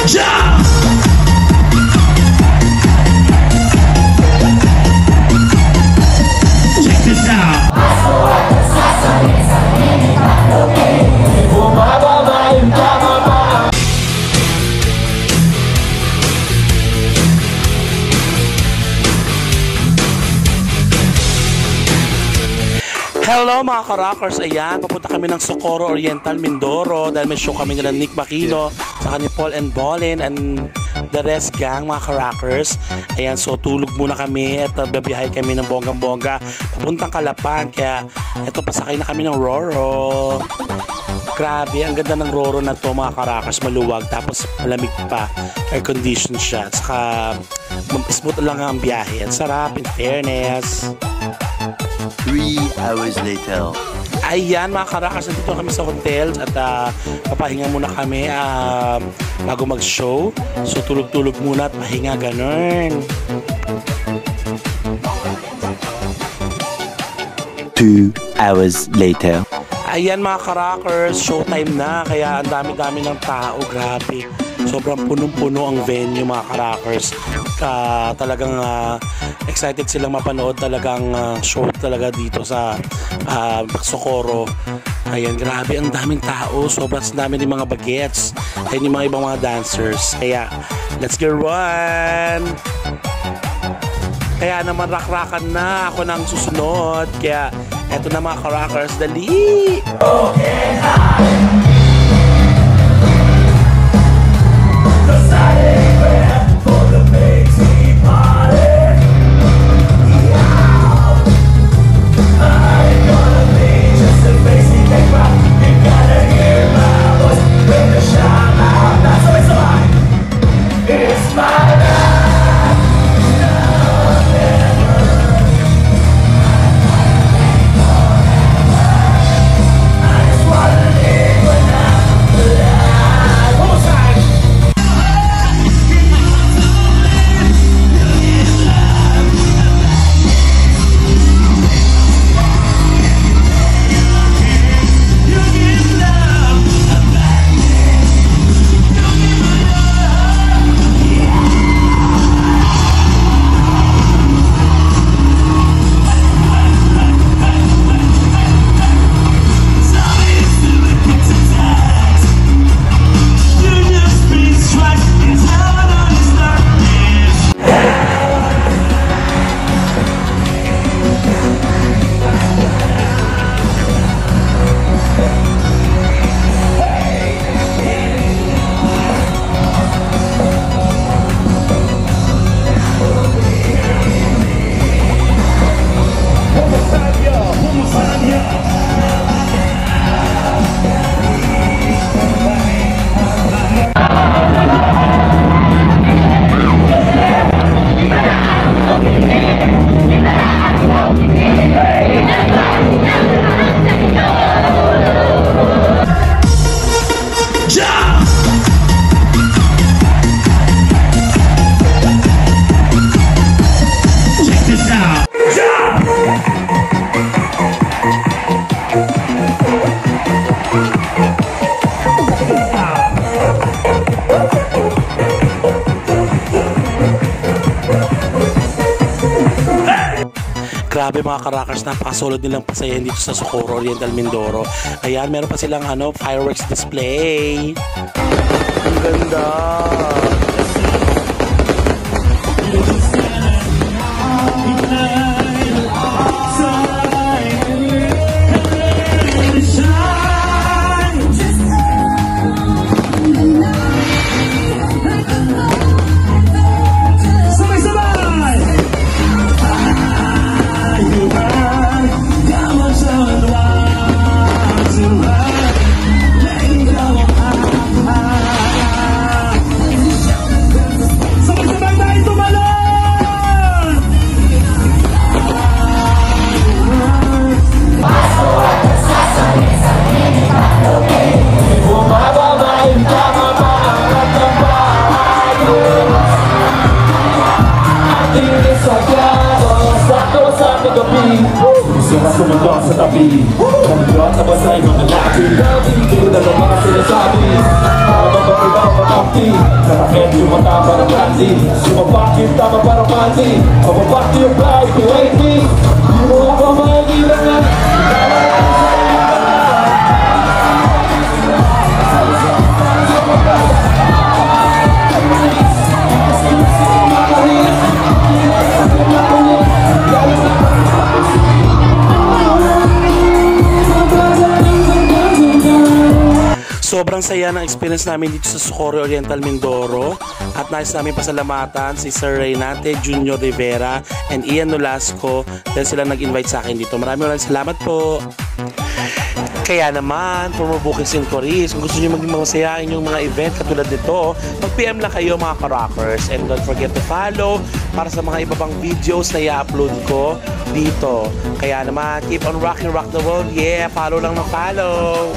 Jump! Check this out. Hello mga ka-rockers, ayan, papunta kami ng Socorro Oriental, Mindoro dahil may show kami nila Nick Makino, saka ni Paul and Bolin and the rest gang mga ka-rockers. Ayan, so tulog muna kami at babiyahe kami ng bonggang-bongga papuntang Calapan, kaya eto pasakay na kami ng Roro. Grabe, ang ganda ng Roro na to mga ka-rockers, maluwag tapos malamig pa, air condition siya, saka smooth lang ang biyahe, at sarap in fairness. 3 hours later. Ayan mga ka-rockers, nandito kami sa hotel at papahinga muna kami bago mag-show. So tulog-tulog muna at pahinga, ganun. 2 hours later. Ayan mga ka-rockers, showtime na, kaya ang dami-dami ng tao, grabe. Sobrang punong-puno ang venue mga ka-rockers. Talagang excited silang mapanood talagang show talaga dito sa Socorro. Ayan, grabe, ang daming tao, sobrang dami ng mga bagets, ayun yung mga ibang mga dancers. Kaya let's get one. Kaya naman rock-rockan na ako ng susunod, kaya eto na mga ka-rockers, dali. Okay. Grabe mga ka-rockers, napakasolid nilang pasayahin dito sa Socorro Oriental, Mindoro. Ayan, meron pa silang fireworks display. Ang ganda. Sumundok sa tabi, Kamagrat na basay mga labi, Hindi ko na naman sinasabi, Bakit daw makapti? Nakakit yung mata para candy. Sumabakit tama para candy. Mababakit yung fly to wait me. Di mo ako mahigilangan. Sobrang saya ng experience namin dito sa Socorro Oriental Mindoro at nais namin pasalamatan si Sir Reynate Junior Rivera and Ian Nolasco dahil sila nag-invite sa akin dito. Maraming salamat po. Kaya naman, for more bookings inquiries, kung gusto nyo maging masayain yung mga event katulad nito, mag-PM lang kayo mga ka-rockers. And don't forget to follow para sa mga iba pang videos na i-upload ko dito. Kaya naman, keep on rocking, rock the world. Yeah, follow lang ng follow.